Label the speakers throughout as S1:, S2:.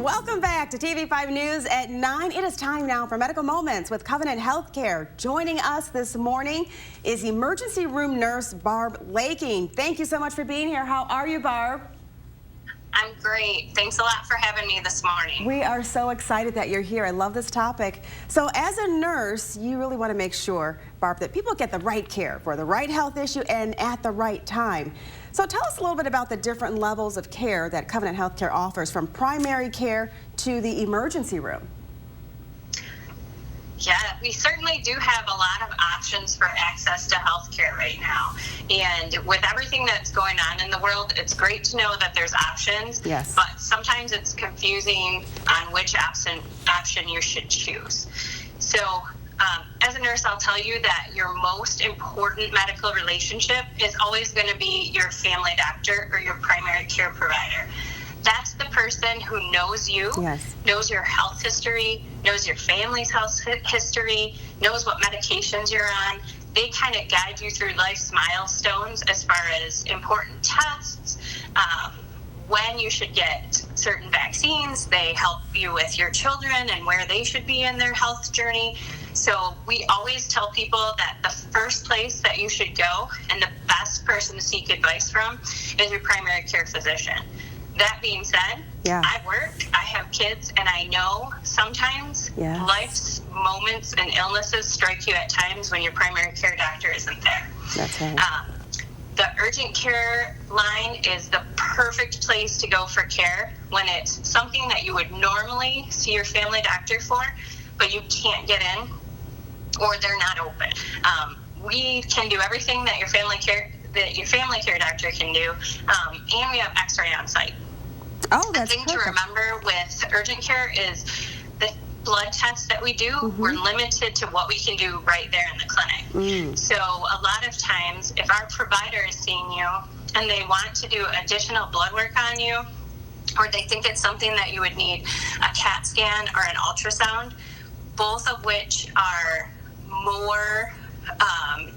S1: Welcome back to TV5 News at 9. It is time now for Medical Moments with Covenant Healthcare. Joining us this morning is emergency room nurse Barb Laking. Thank you so much for being here. How are you, Barb?
S2: I'm great. Thanks a lot for having me this morning.
S1: We are so excited that you're here. I love this topic. So as a nurse, you really want to make sure, Barb, that people get the right care for the right health issue and at the right time. So tell us a little bit about the different levels of care that Covenant Healthcare offers, from primary care to the emergency room.
S2: Yeah, we certainly do have a lot of options for access to healthcare right now. And with everything that's going on in the world, it's great to know that there's options.
S1: Yes.
S2: But sometimes it's confusing on which option you should choose. So as a nurse, I'll tell you that your most important medical relationship is always going to be your family doctor or your primary care provider. That's the person who knows you,
S1: yes,
S2: knows your health history, knows your family's health history, knows what medications you're on. They kind of guide you through life's milestones as far as important tests, when you should get certain vaccines. They help you with your children and where they should be in their health journey. So we always tell people that the first place that you should go and the best person to seek advice from is your primary care physician. That being said,
S1: yeah,
S2: I work, I have kids, and I know sometimes
S1: yes,
S2: life's moments and illnesses strike you at times when your primary care doctor isn't there.
S1: That's right.
S2: The urgent care line is the perfect place to go for care when it's something that you would normally see your family doctor for, but you can't get in or they're not open. We can do everything that your family care doctor can do, and we have X-ray on site.
S1: Oh, that's
S2: the thing
S1: perfect
S2: to remember with urgent care is the blood tests that we do, we're limited to what we can do right there in the clinic. So a lot of times, if our provider is seeing you and they want to do additional blood work on you, or they think it's something that you would need a CAT scan or an ultrasound, both of which are more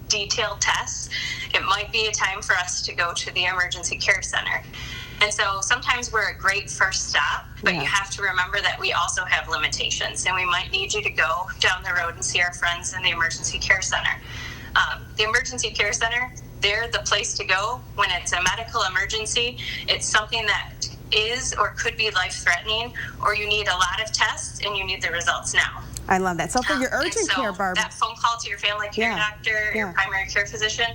S2: detailed tests, it might be a time for us to go to the emergency care center. And so sometimes we're a great first stop, but you have to remember that we also have limitations, and we might need you to go down the road and see our friends in the emergency care center. The emergency care center, they're the place to go when it's a medical emergency. It's something that is or could be life-threatening, or you need a lot of tests and you need the results now.
S1: I love that. So for your urgent care, Barb,
S2: that phone call to your family care doctor, your primary care physician,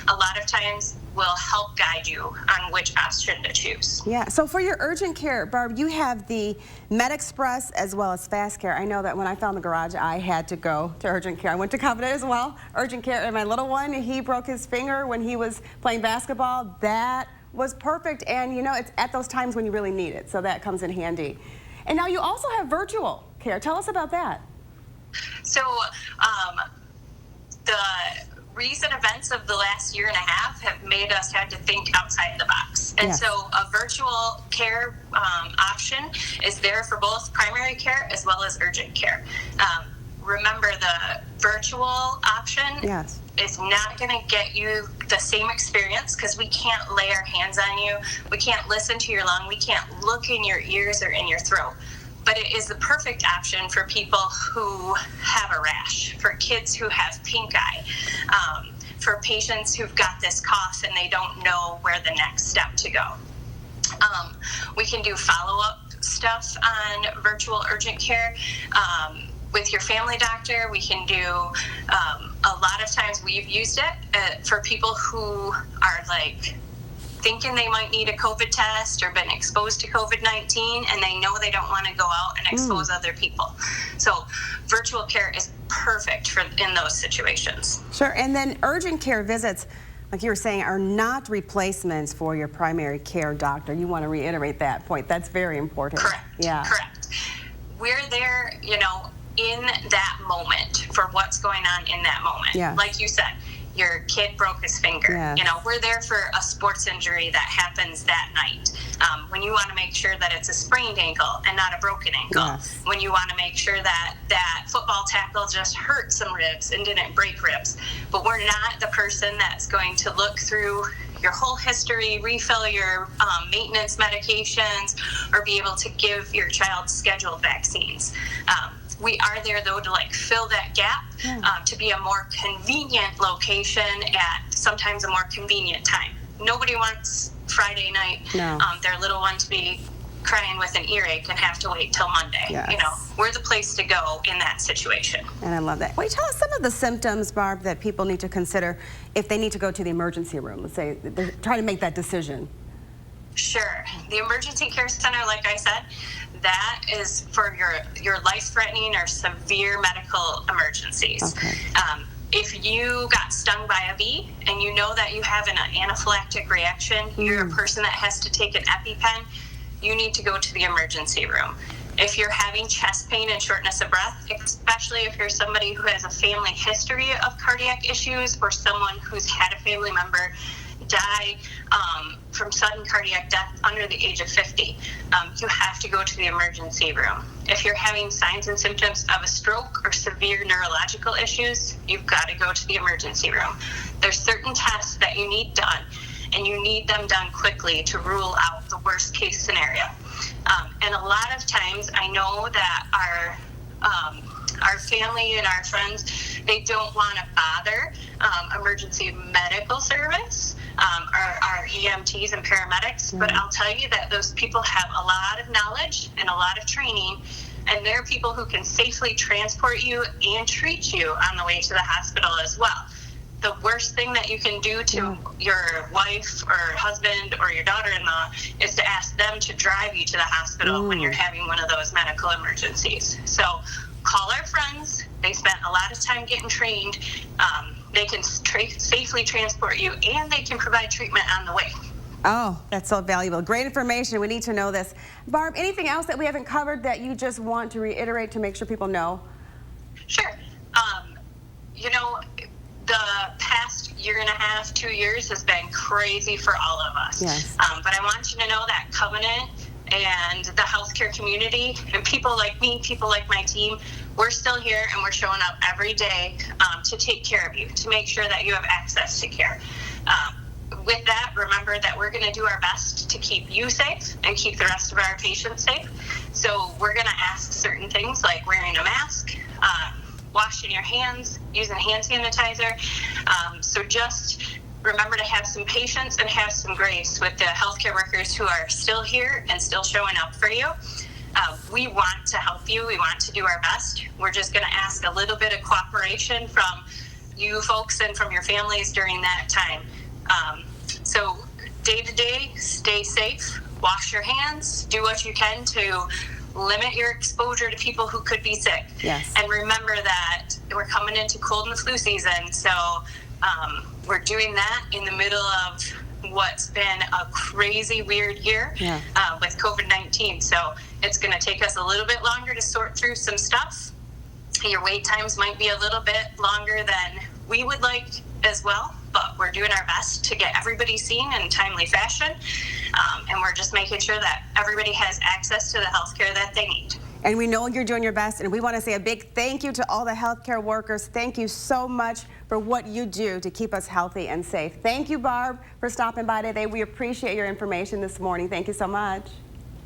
S2: a lot of times will help guide you on which option to choose.
S1: Yeah. So for your urgent care, Barb, you have the MedExpress as well as Fast Care. I know that when I found the garage, I had to go to urgent care. I went to Covenant as well, urgent care, and my little one, he broke his finger when he was playing basketball. That was perfect, and you know, it's at those times when you really need it, so that comes in handy. And now you also have virtual care. Tell us about that.
S2: So the recent events of the last year and a half have made us have to think outside the box. And so a virtual care option is there for both primary care as well as urgent care. Remember, the virtual option is not going to get you the same experience because we can't lay our hands on you. We can't listen to your lung. We can't look in your ears or in your throat. But it is the perfect option for people who have a rash, for kids who have pink eye, for patients who've got this cough and they don't know where the next step to go. We can do follow-up stuff on virtual urgent care. With your family doctor, we can do, a lot of times we've used it for people who are like thinking they might need a COVID test or been exposed to COVID-19, and they know they don't want to go out and expose other people. So virtual care is perfect in those situations.
S1: Sure. And then urgent care visits, like you were saying, are not replacements for your primary care doctor. You want to reiterate that point. That's very important.
S2: Correct.
S1: Yeah.
S2: Correct. We're there, you know, in that moment for what's going on in that moment.
S1: Yeah.
S2: Like you said, your kid broke his finger.
S1: Yes.
S2: You know, we're there for a sports injury that happens that night. When you want to make sure that it's a sprained ankle and not a broken ankle.
S1: Yes.
S2: When you want to make sure that that football tackle just hurt some ribs and didn't break ribs. But we're not the person that's going to look through your whole history, refill your maintenance medications, or be able to give your child scheduled vaccines. We are there, though, to fill that gap, to be a more convenient location at sometimes a more convenient time. Nobody wants Friday night their little one to be crying with an earache and have to wait till Monday.
S1: Yes.
S2: You know, we're the place to go in that situation.
S1: And I love that. Will you tell us some of the symptoms, Barb, that people need to consider if they need to go to the emergency room? Let's say they're trying to make that decision.
S2: Sure. The emergency care center, like I said, that is for your life-threatening or severe medical emergencies.
S1: Okay.
S2: If you got stung by a bee and you know that you have an anaphylactic reaction, you're a person that has to take an EpiPen, you need to go to the emergency room. If you're having chest pain and shortness of breath, especially if you're somebody who has a family history of cardiac issues or someone who's had a family member die from sudden cardiac death under the age of 50, you have to go to the emergency room. If you're having signs and symptoms of a stroke or severe neurological issues, you've got to go to the emergency room. There's certain tests that you need done, and you need them done quickly to rule out the worst case scenario. And a lot of times I know that our family and our friends, they don't want to bother emergency medical service, our EMTs and paramedics, but I'll tell you that those people have a lot of knowledge and a lot of training, and they're people who can safely transport you and treat you on the way to the hospital as well. The worst thing that you can do to your wife or husband or your daughter-in-law is to ask them to drive you to the hospital when you're having one of those medical emergencies. So call our friends. They spent a lot of time getting trained. They can safely transport you, and they can provide treatment on the way.
S1: Oh, that's so valuable. Great information. We need to know this. Barb, anything else that we haven't covered that you just want to reiterate to make sure people know?
S2: Sure. You know, the past year and a half, 2 years has been crazy for all of us.
S1: Yes.
S2: But I want you to know that Covenant and the healthcare community and people like me, people like my team, we're still here and we're showing up every day to take care of you, to make sure that you have access to care. With that, remember that we're going to do our best to keep you safe and keep the rest of our patients safe. So we're going to ask certain things like wearing a mask, washing your hands, using hand sanitizer. So just remember to have some patience and have some grace with the healthcare workers who are still here and still showing up for you. We want to help you. We want to do our best. We're just going to ask a little bit of cooperation from you folks and from your families during that time. So day to day, stay safe, wash your hands, do what you can to limit your exposure to people who could be sick.
S1: Yes.
S2: And remember that we're coming into cold and flu season, so we're doing that in the middle of what's been a crazy, weird year with COVID-19. So it's going to take us a little bit longer to sort through some stuff. Your wait times might be a little bit longer than we would like as well, but we're doing our best to get everybody seen in a timely fashion. And we're just making sure that everybody has access to the healthcare that they need.
S1: And we know you're doing your best, and we want to say a big thank you to all the healthcare workers. Thank you so much for what you do to keep us healthy and safe. Thank you, Barb, for stopping by today. We appreciate your information this morning. Thank you so much.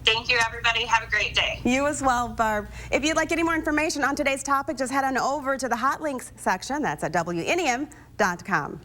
S2: Thank you, everybody. Have a great day.
S1: You as well, Barb. If you'd like any more information on today's topic, just head on over to the hot links section. That's at WNEM.com.